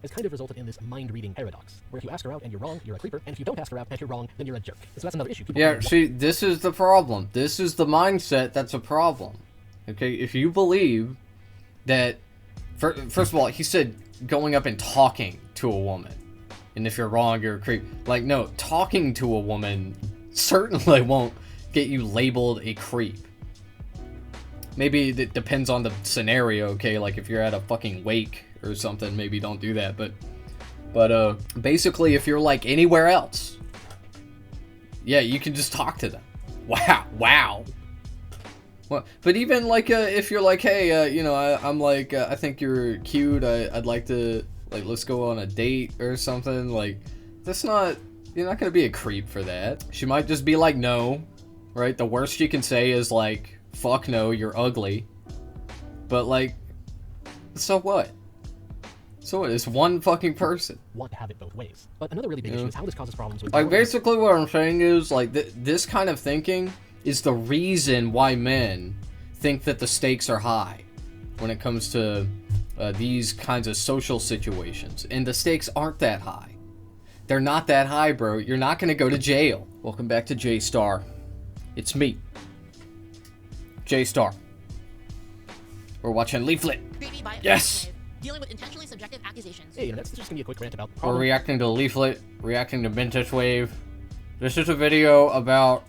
has kind of resulted in this mind-reading paradox, where if you ask her out and you're wrong, you're a creeper, and if you don't ask her out and you're wrong, then you're a jerk. So that's another issue. Yeah, see, this is the problem. This is the mindset that's a problem. Okay, if you believe that... First of all, he said going up and talking to a woman. And if you're wrong, you're a creep. Like, no, talking to a woman certainly won't get you labeled a creep. Maybe it depends on the scenario, okay? Like, if you're at a fucking wake or something, maybe don't do that. But basically, if you're, like, anywhere else, yeah, you can just talk to them. Wow. Well, but even, like, if you're like, hey, you know, I'm like, I think you're cute, I'd like to, like, let's go on a date or something, like, that's not, you're not gonna be a creep for that. She might just be like, no, right? The worst you can say is, like, fuck no, you're ugly. But, like, so what? So what? It's one fucking person. Want to have it both ways. But another really big issue is how this causes problems with... Like, basically what I'm saying is, like, this kind of thinking is the reason why men think that the stakes are high when it comes to these kinds of social situations. And the stakes aren't that high. They're not that high, bro. You're not going to go to jail. Welcome back to J-Star. It's me. J-Star. We're watching Leaflet. Yes! Dealing with intentionally subjective accusations. Hey, Internet, this is just going to be a quick rant about... We're reacting to Leaflet, reacting to Vintage Wave. This is a video about,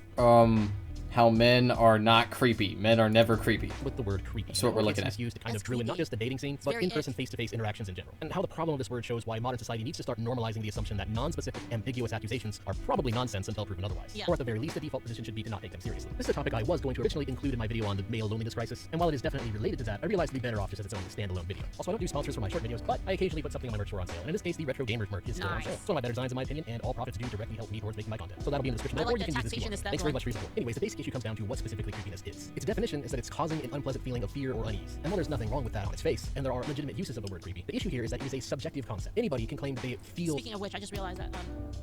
how men are not creepy. Men are never creepy. With the word creepy. That's what we're looking at. It's used to kind of ruin not just the dating scene, but in-person, face-to-face interactions in general. And how the problem of this word shows why modern society needs to start normalizing the assumption that non-specific, ambiguous accusations are probably nonsense until proven otherwise. Yeah. Or at the very least, the default position should be to not take them seriously. This is a topic I was going to originally include in my video on the male loneliness crisis, and while it is definitely related to that, I realized it'd be better off just as its own standalone video. Also, I don't do sponsors for my short videos, but I occasionally put something on my merch store on sale. And in this case, the Retro Gamers merch is still on sale. It's one of my better designs in my opinion, and all profits do directly help me towards making my content. So that'll be in the description below, or you can use this if you want. Thanks very much for your support. Anyways, the basic issue comes down to what specifically creepiness is. Its definition is that it's causing an unpleasant feeling of fear or unease. And while there's nothing wrong with that on its face, and there are legitimate uses of the word creepy, the issue here is that it is a subjective concept. Anybody can claim that they feel... Speaking of which, I just realized that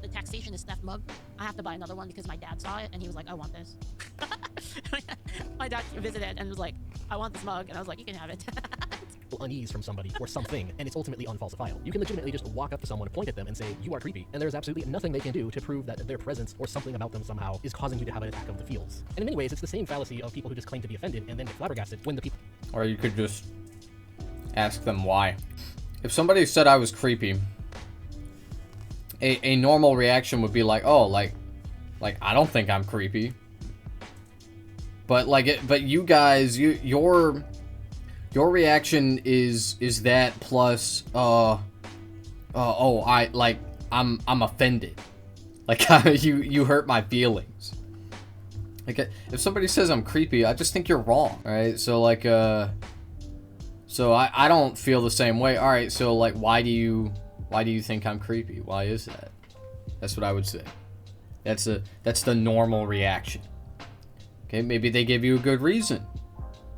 the taxation is theft mug. I have to buy another one because my dad saw it and he was like, I want this. My dad visited and was like, I want this mug, and I was like, you can have it. unease from somebody or something, and it's ultimately unfalsifiable. You can legitimately just walk up to someone, point at them, and say, you are creepy, and there's absolutely nothing they can do to prove that their presence or something about them somehow is causing you to have an attack of the feels. And in many ways, it's the same fallacy of people who just claim to be offended and then get flabbergasted when the people... Or you could just ask them why. If somebody said I was creepy, a normal reaction would be like, oh, like I don't think I'm creepy. But but you guys, your reaction is that plus oh, I'm offended. Like you hurt my feelings. Like if somebody says I'm creepy, I just think you're wrong. All right? So so I don't feel the same way. All right, so like why do you think I'm creepy? Why is that? That's what I would say. That's the normal reaction. Okay, maybe they give you a good reason.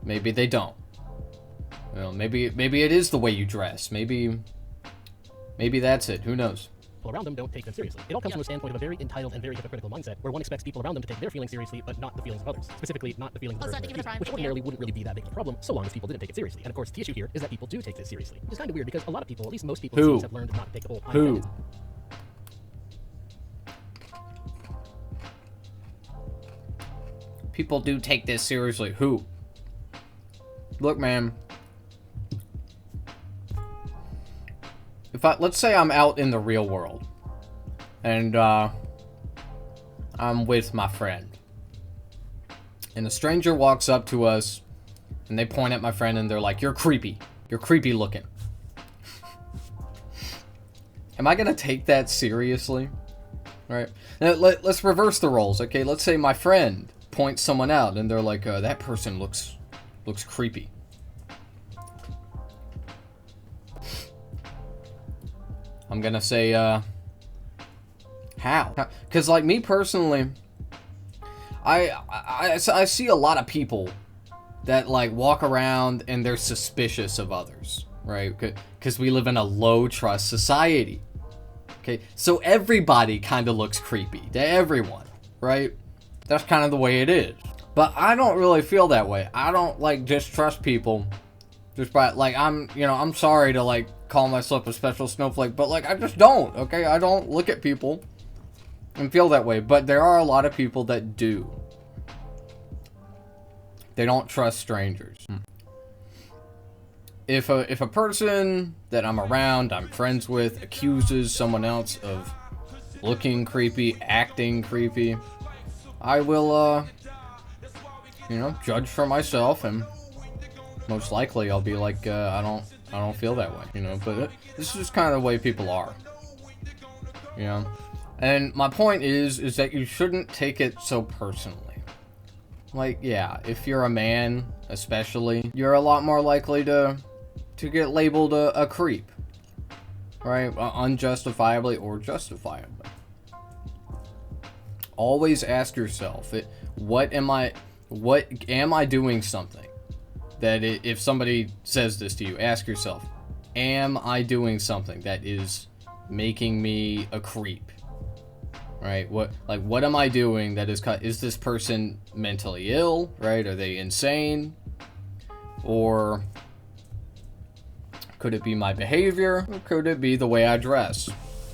Maybe they don't. Well, maybe it is the way you dress. Maybe that's it. Who knows? People around them don't take them seriously. It all comes from a standpoint of a very entitled and very hypocritical mindset, where one expects people around them to take their feelings seriously, but not the feelings of others. Specifically, not the feelings of the person they're accusing, which ordinarily wouldn't really be that big of a problem, so long as people didn't take it seriously. And of course, the issue here is that people do take this seriously. Which is kind of weird, because a lot of people, at least most people, it seems, have learned not to take the whole Who? People do take this seriously. Who? Look, man. Let's say I'm out in the real world, and I'm with my friend, and a stranger walks up to us, and they point at my friend, and they're like, "You're creepy. You're creepy looking." Am I gonna take that seriously? All right. Now, let's reverse the roles. Okay. Let's say my friend points someone out, and they're like, "That person looks creepy." I'm gonna say, how? Because, like, me personally, I see a lot of people that, like, walk around and they're suspicious of others, right? Because we live in a low-trust society, okay? So everybody kind of looks creepy to everyone, right? That's kind of the way it is. But I don't really feel that way. I don't, like, distrust people just by, like, I'm sorry to, like, call myself a special snowflake, but like I just don't, okay? I don't look at people and feel that way, but there are a lot of people that do. They don't trust strangers. If a person that I'm around, I'm friends with, accuses someone else of looking creepy, acting creepy, I will, you know, judge for myself, and most likely I'll be like, I don't feel that way, you know, but this is just kind of the way people are, you know, and my point is that you shouldn't take it so personally. Like, yeah, if you're a man, especially, you're a lot more likely to get labeled a creep, right, unjustifiably or justifiably. Always ask yourself, what am I doing something that if somebody says this to you, ask yourself, am I doing something that is making me a creep? Right? What am I doing that is this person mentally ill, right? Are they insane? Or could it be my behavior? Or could it be the way I dress?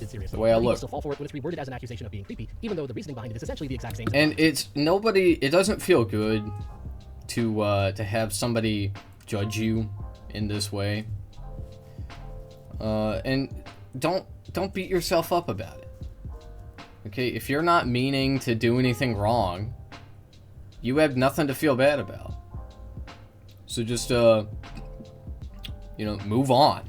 Serious. The way I look. Still fall for it when it's reworded as an accusation of being creepy, even though the reasoning behind it is essentially the exact same. And it doesn't feel good to have somebody judge you in this way. And don't beat yourself up about it. Okay, if you're not meaning to do anything wrong, you have nothing to feel bad about. So just you know, move on.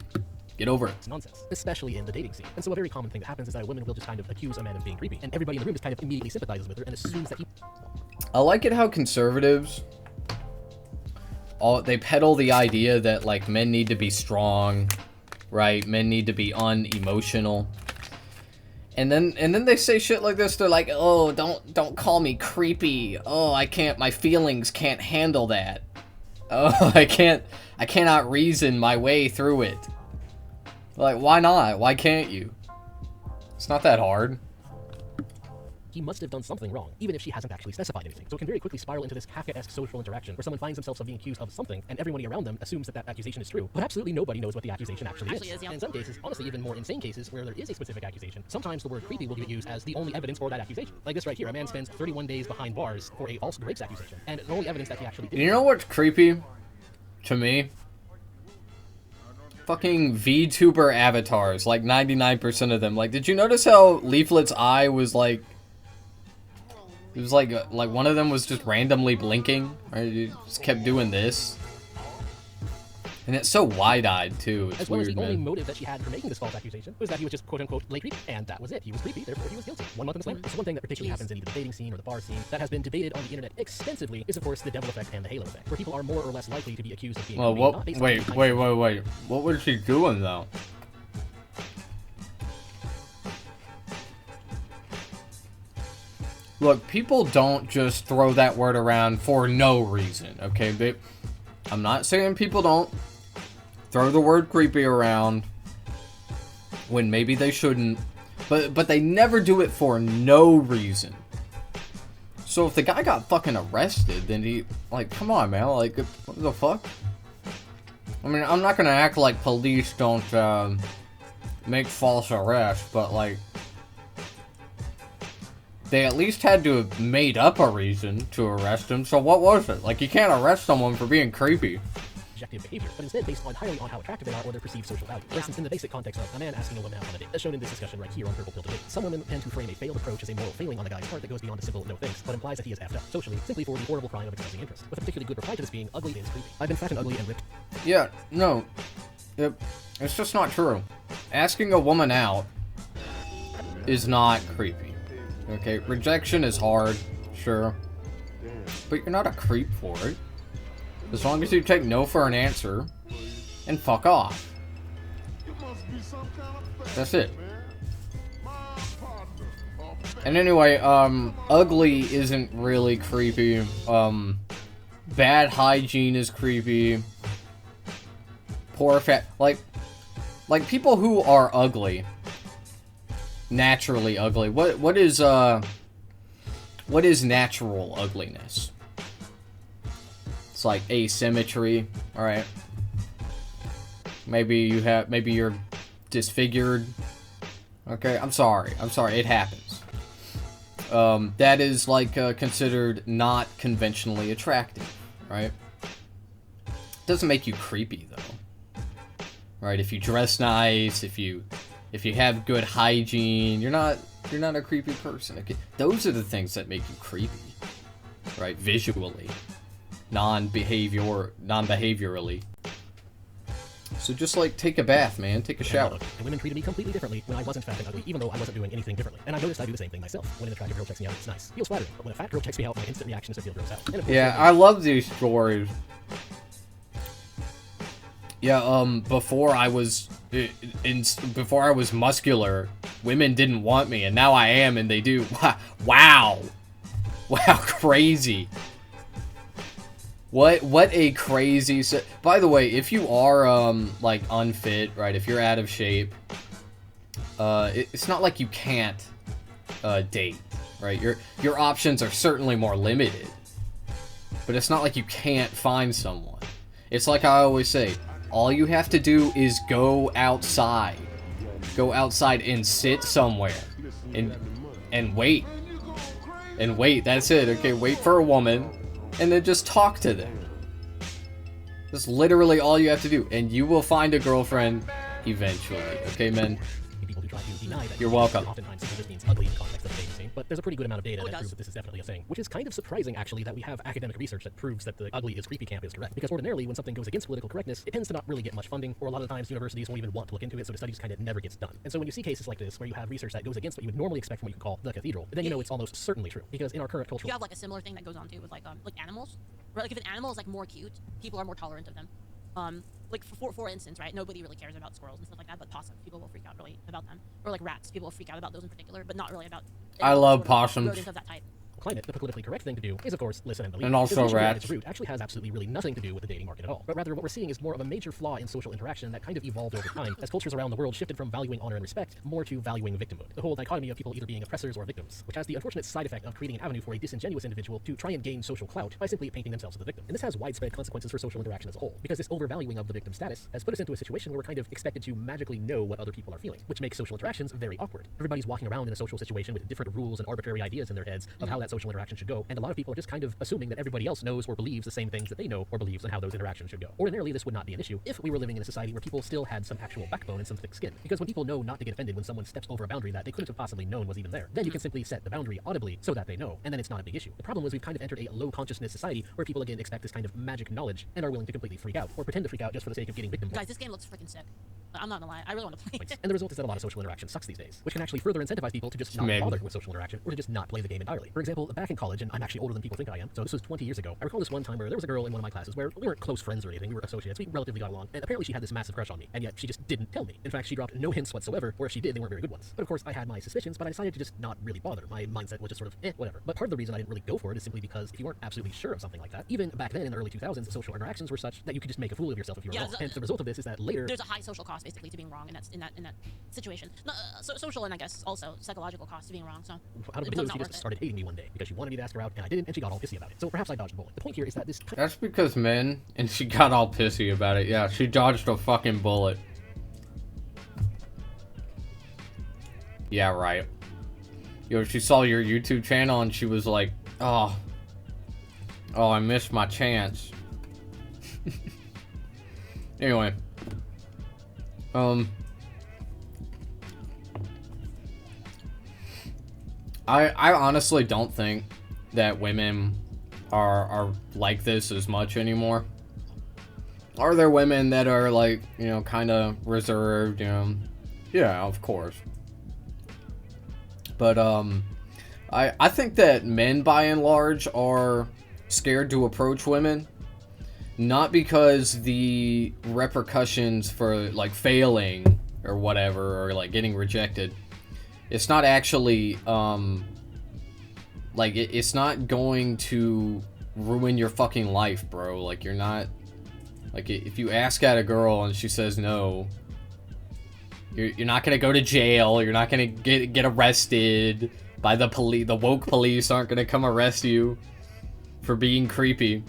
Get over it. It's nonsense, especially in the dating scene. And so a very common thing that happens is that a woman will just kind of accuse a man of being creepy, and everybody in the room just kind of immediately sympathizes with her and assumes that he... I like it how conservatives, they peddle the idea that, like, men need to be strong, right? Men need to be unemotional. And then they say shit like this. They're like, oh, don't call me creepy. Oh, my feelings can't handle that. Oh, I cannot reason my way through it. Like, why not? Why can't you? It's not that hard. He must have done something wrong, even if she hasn't actually specified anything. So it can very quickly spiral into this Kafka-esque social interaction where someone finds themselves of being accused of something, and everybody around them assumes that accusation is true, but absolutely nobody knows what the accusation actually is. Yeah. And in some cases, honestly, even more insane cases where there is a specific accusation, sometimes the word creepy will be used as the only evidence for that accusation. Like this right here, a man spends 31 days behind bars for a false grapes accusation, and the only evidence that he actually did... You know what's creepy to me? Fucking VTuber avatars, like 99% of them. Like, did you notice how Leaflet's eye was like... It was like one of them was just randomly blinking, right? It just kept doing this. And it's so wide-eyed, too. It's as well weird, as the only man. motive that she had for making this false accusation was that he was just quote-unquote late creepy, and that was it. He was creepy, therefore he was guilty. 1 month in the slam. This is one thing that particularly happens in either the dating scene or the bar scene that has been debated on the internet extensively is, of course, the devil effect and the halo effect, where people are more or less likely to be accused of being Well, creepy, not based on any kind of- wait. What was she doing, though? Look, people don't just throw that word around for no reason, okay? I'm not saying people don't throw the word creepy around when maybe they shouldn't, but they never do it for no reason. So if the guy got fucking arrested, then he, like, come on, man, like, what the fuck? I mean, I'm not gonna act like police don't, make false arrests, but, like, they at least had to have made up a reason to arrest him, so what was it? Like, you can't arrest someone for being creepy. Objective behavior, but instead based entirely on how attractive they are or their perceived social value. For instance, in the basic context of a man asking a woman out on a date, as shown in this discussion right here on Purple Pill Debate, some women tend to frame a failed approach as a moral failing on the guy's part that goes beyond a simple no thanks, but implies that he is effed up socially, simply for the horrible crime of expressing interest. With a particularly good reply to this being, ugly is creepy. I've been fat and ugly and ripped. Yeah, no. It's just not true. Asking a woman out is not creepy. Okay, rejection is hard, sure. But you're not a creep for it. As long as you take no for an answer and fuck off. That's it. And anyway, ugly isn't really creepy. Bad hygiene is creepy. Poor fat, like people who are ugly, naturally ugly. What is natural ugliness? It's like asymmetry, alright? maybe you're disfigured. Okay, I'm sorry, it happens. That is like considered not conventionally attractive, right? Doesn't make you creepy though, right? If you dress nice, if you have good hygiene, you're not a creepy person. Okay? Those are the things that make you creepy, right? Visually, non-behaviorally. So just like take a bath, man. Take a shower. And women treated me completely differently when I wasn't fat and ugly, even though I wasn't doing anything differently. And I noticed I do the same thing myself. When an attractive girl checks me out, it's nice. Feels flattering. But when a fat girl checks me out, my instant reaction is to feel gross out. And of course, Yeah, I love these stories. Yeah, before I was muscular, women didn't want me, and now I am, and they do. Wow, crazy. What a crazy. By the way, if you are like unfit, right? If you're out of shape, it's not like you can't date, right? Your options are certainly more limited, but it's not like you can't find someone. It's like I always say. All you have to do is go outside. Go outside and sit somewhere. And wait. And wait, that's it. Okay, wait for a woman. And then just talk to them. That's literally all you have to do. And you will find a girlfriend eventually. Okay, men? People who try to deny that you're welcome. Oftentimes simply just means ugly in the context of the dating scene. But there's a pretty good amount of data that proves that this is definitely a thing. Which is kind of surprising, actually, that we have academic research that proves that the ugly is creepy camp is correct. Because ordinarily, when something goes against political correctness, it tends to not really get much funding, or a lot of times universities won't even want to look into it, so the study just kind of never gets done. And so when you see cases like this, where you have research that goes against what you would normally expect from what you could call the cathedral, then you know it's almost certainly true. Because in our current cultural... You have like a similar thing that goes on too with like animals. Right? Like if an animal is like more cute, people are more tolerant of them. Like for instance, right? Nobody really cares about squirrels and stuff like that, but possums, people will freak out really about them. Or like rats, people will freak out about those in particular, but not really about. I love possums. Rodents of that type. Climate, the politically correct thing to do is, of course, listen and believe. And also rats. rats. Its root actually has absolutely really nothing to do with the dating market at all. But rather, what we're seeing is more of a major flaw in social interaction that kind of evolved over time as cultures around the world shifted from valuing honor and respect more to valuing victimhood. The whole dichotomy of people either being oppressors or victims, which has the unfortunate side effect of creating an avenue for a disingenuous individual to try and gain social clout by simply painting themselves as the victim. And this has widespread consequences for social interaction as a whole, because this overvaluing of the victim status has put us into a situation where we're kind of expected to magically know what other people are feeling, which makes social interactions very awkward. Everybody's walking around in a social situation with different rules and arbitrary ideas in their heads of how that social interaction should go, and a lot of people are just kind of assuming that everybody else knows or believes the same things that they know or believes on how those interactions should go. Ordinarily, this would not be an issue if we were living in a society where people still had some actual backbone and some thick skin. Because when people know not to get offended when someone steps over a boundary that they couldn't have possibly known was even there, then you can simply set the boundary audibly so that they know, and then it's not a big issue. The problem is we've kind of entered a low consciousness society where people again expect this kind of magic knowledge and are willing to completely freak out or pretend to freak out just for the sake of getting victim. Guys, this game looks freaking sick. I'm not gonna lie, I really want to play it. And the result is that a lot of social interaction sucks these days, which can actually further incentivize people to just not bother with social interaction or to just not play the game entirely. For example, back in college, and I'm actually older than people think I am, so this was 20 years ago, I recall this one time where there was a girl in one of my classes where we weren't close friends or anything, we were associates, we relatively got along, and apparently she had this massive crush on me, and yet she just didn't tell me. In fact, she dropped no hints whatsoever, or if she did, they weren't very good ones. But of course, I had my suspicions, but I decided to just not really bother. My mindset was just sort of, whatever. But part of the reason I didn't really go for it is simply because if you weren't absolutely sure of something like that, even back then in the early 2000s, social interactions were such that you could just make a fool of yourself if you were wrong. And the result of this is that later... There's a high social cost, basically, to being wrong in that situation. No, social and I guess also psychological cost to being wrong, so... Out of the blue, she just started hating me one day because she wanted me to ask her out, and I didn't, and she got all pissy about it. So perhaps I dodged the bullet. The point here is that this... That's because men, and she got all pissy about it. Yeah, she dodged a fucking bullet. Yeah, right. Yo, she saw your YouTube channel and she was like, oh, I missed my chance. Anyway. I honestly don't think that women are like this as much anymore. Are there women that are like, you know, kind of reserved, you know? Yeah, of course. But I think that men by and large are scared to approach women, not because the repercussions for like failing or whatever, or like getting rejected, it's not actually like it's not going to ruin your fucking life, bro. Like, you're not, like, if you ask out a girl and she says no, you're not gonna go to jail. You're not gonna get arrested by the police. The woke police aren't gonna come arrest you for being creepy.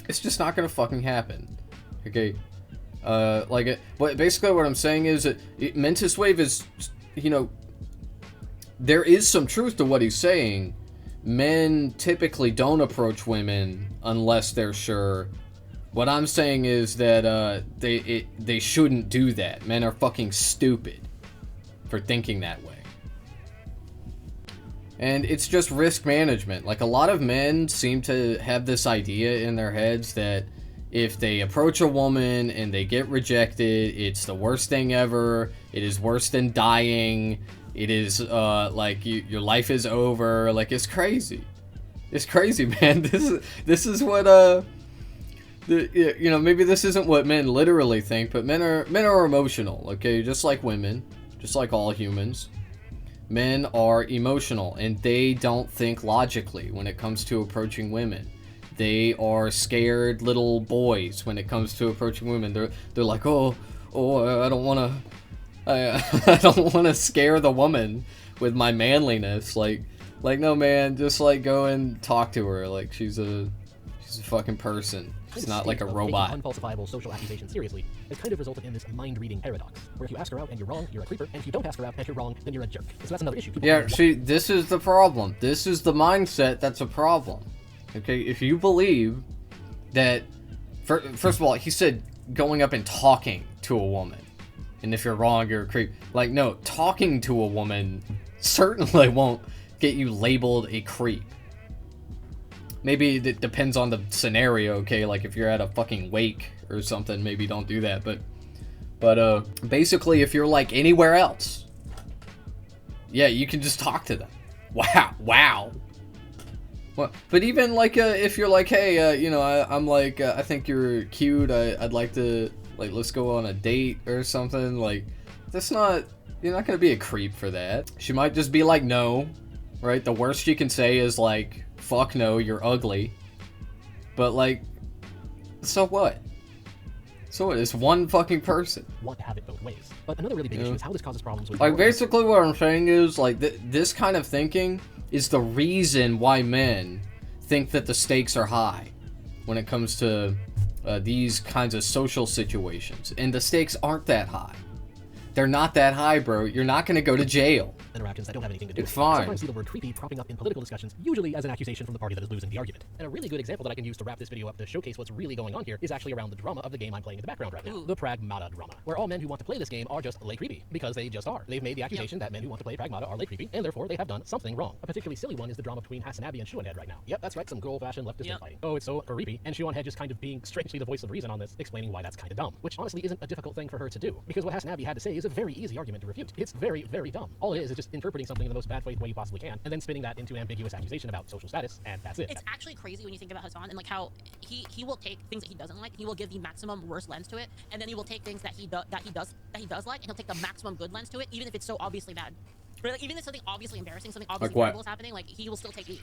It's just not gonna fucking happen. Okay, But basically what I'm saying is that Mentis Wave is, you know, there is some truth to what he's saying. Men typically don't approach women unless they're sure. What I'm saying is that they shouldn't do that. Men are fucking stupid for thinking that way. And it's just risk management. Like, a lot of men seem to have this idea in their heads that if they approach a woman and they get rejected, it's the worst thing ever. It is worse than dying. It is, like, your life is over. Like, it's crazy. It's crazy, man. This is what, you know, maybe this isn't what men literally think, but men are emotional, okay? Just like women. Just like all humans. Men are emotional, and they don't think logically when it comes to approaching women. They are scared little boys when it comes to approaching women. They're like, oh, I don't want to... I don't want to scare the woman with my manliness. Like, no, man, just, like, go and talk to her. Like, she's a fucking person. It's not like a robot. Taking unfalsifiable social accusations seriously has kind of resulted in this mind-reading paradox, where if you ask her out and you're wrong, you're a creeper, and if you don't ask her out and you're wrong, then you're a jerk. So that's another issue. Yeah, see, this is the problem. This is the mindset that's a problem. Okay, if you believe that... First of all, he said going up and talking to a woman. And if you're wrong, you're a creep. Like, no, talking to a woman certainly won't get you labeled a creep. Maybe it depends on the scenario, okay? Like, if you're at a fucking wake or something, maybe don't do that. But basically, if you're, like, anywhere else, yeah, you can just talk to them. Wow. Well, but even, like, if you're like, hey, you know, I'm like, I think you're cute, I'd like to... Like, let's go on a date or something. Like, that's not... You're not gonna be a creep for that. She might just be like, no. Right? The worst you can say is, like, fuck no, you're ugly. But, like... So what? So what? It's one fucking person. Want to have it both ways. But another really big issue is how this causes problems with... Like, basically what I'm saying is, like, this kind of thinking is the reason why men think that the stakes are high when it comes to... these kinds of social situations, and the stakes aren't that high. They're not that high, bro. You're not gonna go to jail. Interactions that don't have anything to do. It's fine. Sometimes see the word creepy propping up in political discussions, usually as an accusation from the party that is losing the argument. And a really good example that I can use to wrap this video up to showcase what's really going on here is actually around the drama of the game I'm playing in the background right now. The Pragmata drama, where all men who want to play this game are just lay creepy, because they just are. They've made the accusation that men who want to play Pragmata are lay creepy, and therefore they have done something wrong. A particularly silly one is the drama between Hasanabi and Shuanhead right now. Yep, that's right, some good old-fashioned leftist fighting. Oh, it's so creepy, and Shuanhead just kind of being strangely the voice of reason on this, explaining why that's kind of dumb, which honestly isn't a difficult thing for her to do, because what Hasanabi had to say is a very easy argument to refute. It's very, very dumb. All it is just interpreting something in the most bad faith way you possibly can, and then spinning that into an ambiguous accusation about social status, and that's it. It's actually crazy when you think about Hassan and like how he will take things that he doesn't like, he will give the maximum worst lens to it, and then he will take things that he does like, and he'll take the maximum good lens to it, even if it's so obviously bad. Right, like, even if something obviously embarrassing, something obviously horrible is happening, like he will still take the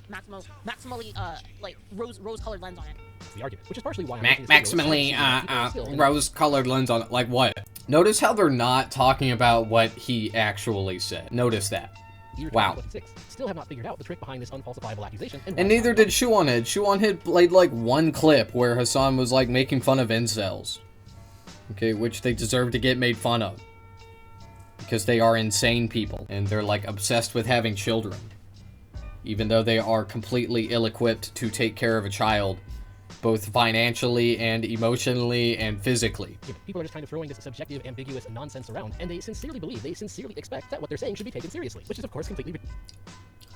maximally like rose-colored lens on it. That's the argument, which is partially why maximally rose-colored lens on it. Like what? Notice how they're not talking about what he actually said. Notice that. Wow. Still have not figured out the trick behind this unfalsifiable accusation. And neither did Shuanhead. Shuanhead played like one clip where Hassan was like making fun of incels. Okay, which they deserve to get made fun of. Because they are insane people. And they're like obsessed with having children. Even though they are completely ill-equipped to take care of a child. Both financially and emotionally and physically. People are just kind of throwing this subjective, ambiguous nonsense around, and they sincerely believe, they sincerely expect that what they're saying should be taken seriously, which is of course completely...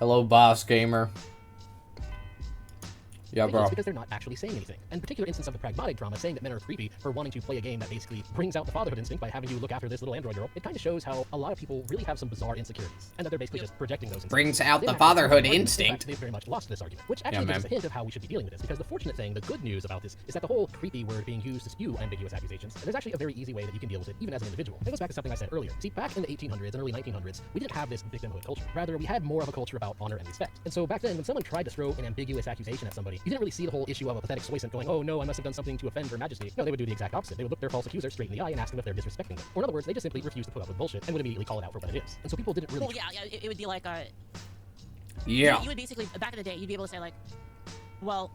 Hello, boss gamer. Yeah, bro. Because they're not actually saying anything. And particular instance of the pragmatic drama saying that men are creepy for wanting to play a game that basically brings out the fatherhood instinct by having you look after this little android girl, it kind of shows how a lot of people really have some bizarre insecurities, and that they're basically just projecting those instincts. Brings out the fatherhood instinct. They've very much lost this argument, which actually gives us a hint of how we should be dealing with this, because the fortunate thing, the good news about this, is that the whole creepy word being used to spew ambiguous accusations, there's actually a very easy way that you can deal with it, even as an individual. It goes back to something I said earlier. See, back in the 1800s and early 1900s, we didn't have this victimhood culture. Rather, we had more of a culture about honor and respect. And so back then, when someone tried to throw an ambiguous accusation at somebody, you didn't really see the whole issue of a pathetic soysent going, oh no, I must have done something to offend Her Majesty. No, they would do the exact opposite. They would look their false accuser straight in the eye and ask them if they're disrespecting them. Or in other words, they just simply refuse to put up with bullshit and would immediately call it out for what it is. And so people didn't really... Well, yeah, it would be like yeah. You would basically, back in the day, you'd be able to say like, well,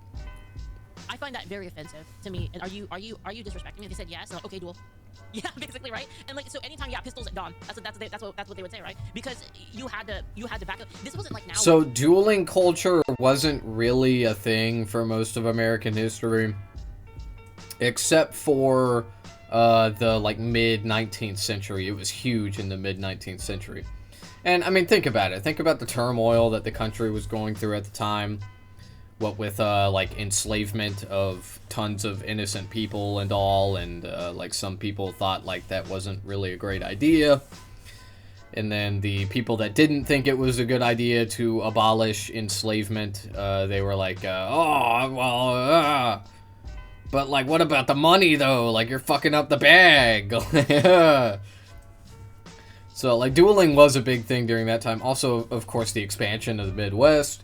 I I find that very offensive to me. And are you disrespecting me? They said yes. And like, okay, duel. Yeah, basically, right? And like, so anytime, yeah, pistols at dawn. That's what they would say, right? Because you had to back up. This wasn't like now. So dueling culture wasn't really a thing for most of American history, except for the like mid 19th century. It was huge in the mid 19th century. And I mean, think about it. Think about the turmoil that the country was going through at the time. What with like enslavement of tons of innocent people and all, and like some people thought like that wasn't really a great idea. And then the people that didn't think it was a good idea to abolish enslavement, they were like, oh, well, but like, what about the money though? Like, you're fucking up the bag. So like, dueling was a big thing during that time. Also, of course, the expansion of the Midwest.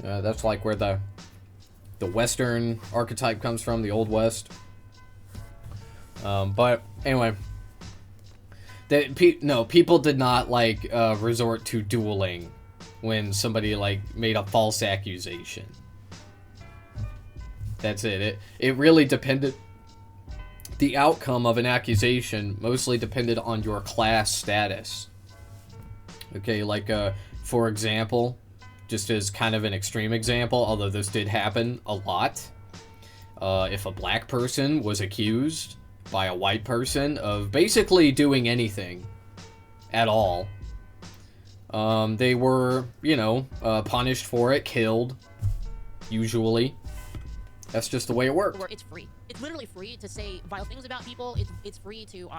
That's like where the Western archetype comes from, the Old West. But anyway, people did not like resort to dueling when somebody like made a false accusation. That's it. It really depended. The outcome of an accusation mostly depended on your class status. Okay, like for example, just as kind of an extreme example, although this did happen a lot, if a black person was accused by a white person of basically doing anything at all, they were, punished for it, killed, usually. That's just the way it worked. It's free. It's literally free to say vile things about people. It's free to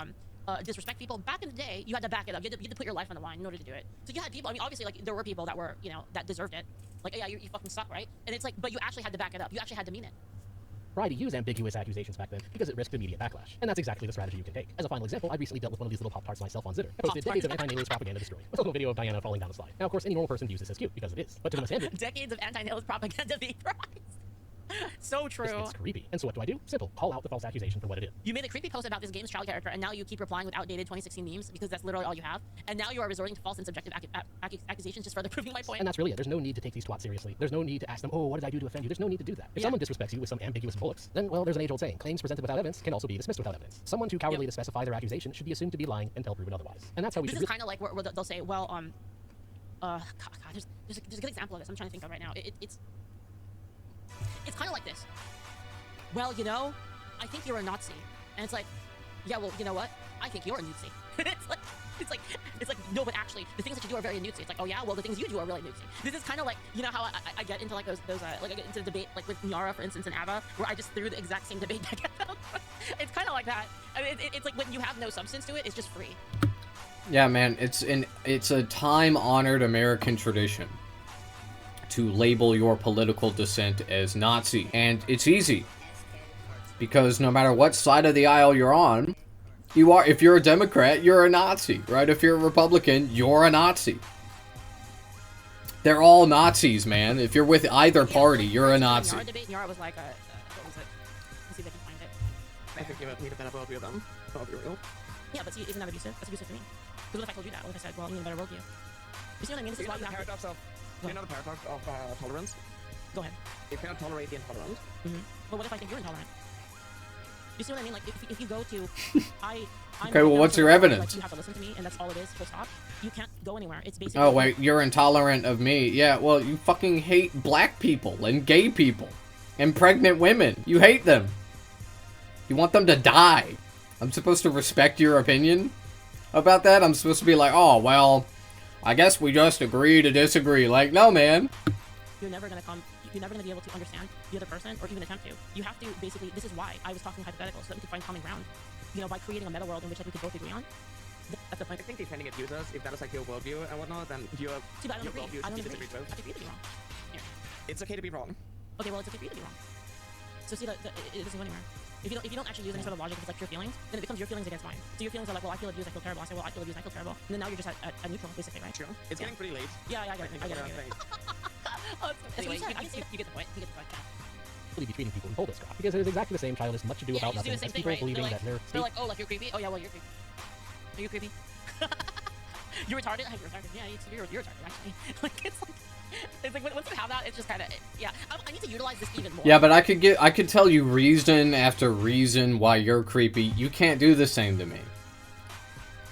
disrespect people. Back in the day, you had to back it up. You had to put your life on the line in order to do it. So you had people. I mean, obviously, like there were people that were, that deserved it. Like, yeah, you fucking suck, right? And it's like, but you actually had to back it up. You actually had to mean it. Try to use ambiguous accusations back then because it risked immediate backlash. And that's exactly the strategy you can take. As a final example, I recently dealt with one of these little Pop-Tarts myself on Zitter. I posted decades of anti-nihilist propaganda destroyed. A little video of Diana falling down the slide. Now, of course, any normal person views this as cute because it is. But to the misandry, decades of anti-nihilist propaganda being prized. So true. It's creepy. And so what do? Simple. Call out the false accusation for what it is. You made a creepy post about this game's child character, and now you keep replying with outdated 2016 memes because that's literally all you have. And now you are resorting to false and subjective accusations, just further proving my point. And that's really it. There's no need to take these twats seriously. There's no need to ask them, oh, what did I do to offend you? There's no need to do that. If someone disrespects you with some ambiguous bullocks, then, well, there's an age-old saying, claims presented without evidence can also be dismissed without evidence. Someone too cowardly to specify their accusation should be assumed to be lying until proven otherwise. And that's how we should. This is kind of like where they'll say, well, God, there's a good example of this I'm trying to think of right now. It's kind of like this. Well, I think you're a Nazi. And it's like, yeah, well, you know what? I think you're a Nazi. it's like, no, but actually, the things that you do are very Nazi. It's like, oh yeah, well, the things you do are really Nazi. This is kind of like, how I get into like those like I get into the debate, like with Nyara, for instance, and Ava, where I just threw the exact same debate back at them. It's kind of like that. I mean, it's like when you have no substance to it, it's just free. Yeah, man, it's a time-honored American tradition to label your political dissent as Nazi. And it's easy. Because no matter what side of the aisle you're on, if you're a Democrat, you're a Nazi, right? If you're a Republican, you're a Nazi. They're all Nazis, man. If you're with either party, you're a Nazi. Nyara debate, Nyara was like, what was it? Let's see if I can find it. I think you need a better worldview of them. I'll be real. Yeah, but see, isn't that abusive? That's abusive to me. Because what if I told you that? What if I said, well, you need a better worldview? You see what I mean? This is why you have to... You know the paradox of tolerance? Go ahead. You cannot tolerate the intolerant. But what if I think you're intolerant? You see what I mean? Like, if you go to... I'm okay, well, what's your evidence? Like, you have to listen to me, and that's all it is, full stop. You can't go anywhere. It's basically... Oh, wait, you're intolerant of me. Yeah, well, you fucking hate black people and gay people and pregnant women. You hate them. You want them to die. I'm supposed to respect your opinion about that? I'm supposed to be like, oh, well... I guess we just agree to disagree. Like, no, man. You're never gonna be able to understand the other person, or even attempt to. You have to basically. This is why I was talking hypotheticals, so that we could find common ground. By creating a meta world in which like we could both agree on. That's the point. I think defending it users, if that is like your worldview and whatnot, then your but I don't agree. worldview I don't should agree. be disagree with. I agree to be wrong. Here. It's okay to be wrong. Okay, well, it's okay for you to be wrong. So see, it doesn't go anywhere. If you don't actually use any sort of logic, if it's like pure feelings, then it becomes your feelings against mine. So your feelings are like, well, I feel abused, I feel terrible. I say, well, I feel abused, I feel terrible. And then now you're just at neutral, basically, right? True. It's getting pretty late. Yeah, I get it. I get it. Anyway, you get the point. You get the point. Be treating people who pull this crap because it is exactly the same childish much ado about nothing as people believing that they're like, oh, like you're creepy. Oh yeah, well you're creepy. Are you creepy? You're retarded? You're retarded. Yeah, you're retarded, actually. Like, it's like, once you have that, it's just kind of, yeah. I need to utilize this even more. Yeah, but I could tell you reason after reason why you're creepy. You can't do the same to me.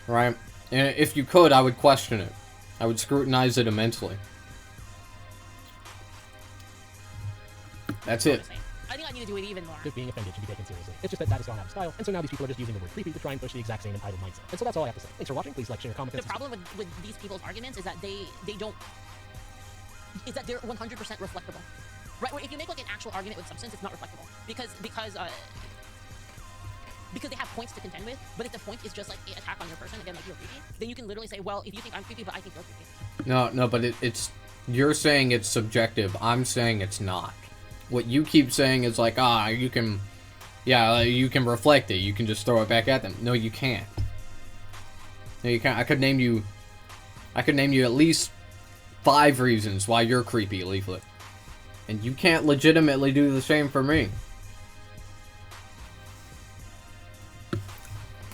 Right? And if you could, I would question it. I would scrutinize it immensely. That's it. I think I need to do it even more. Just being offended should be taken seriously. It's just that has gone out of style, and so now these people are just using the word creepy to try and push the exact same entitled mindset. And so that's all I have to say. Thanks for watching. Please like, share, comment. The problem with these people's arguments is that they don't, is that they're 100% reflectable. Right? Where if you make like an actual argument with substance, it's not reflectable. Because they have points to contend with, but if the point is just like an attack on your person, again, like you're creepy, then you can literally say, well, if you think I'm creepy, but I think you're creepy. No, but it's... You're saying it's subjective. I'm saying it's not. What you keep saying is like, you can... Yeah, you can reflect it. You can just throw it back at them. No, you can't. No, you can't. I could name you at least 5 reasons why you're creepy, Leaflet. And you can't legitimately do the same for me.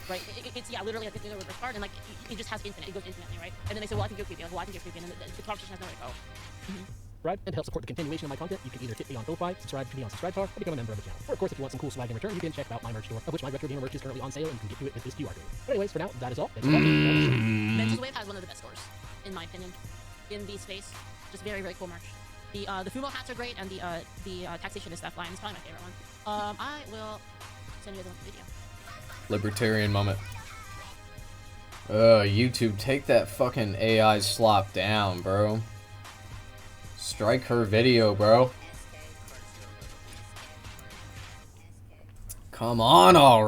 Right? It's, yeah, literally like, with this card, and like, it just has infinite. It goes infinitely, right? And then they say, well, I think you're creepy. I go, well, I think you're creepy. And then the conversation has nowhere to go. Right? And to help support the continuation of my content, you can either tip me on Ko-Fi, subscribe to me on Subscribe, or become a member of the channel. Or, of course, if you want some cool swag in return, you can check out my merch store, of which my Retro Gamer merch is currently on sale, and you can get to it with this QR code. But anyways, for now, that is all. Thanks for watching. Vengeance Wave has one of the best stores, in my opinion, in the space. Just very, very cool merch. The Fumo hats are great, and the Taxation is Theft line is probably my favorite one. I will send you the video. Libertarian moment. YouTube, take that fucking AI slop down, bro. Strike her video, bro. Come on already.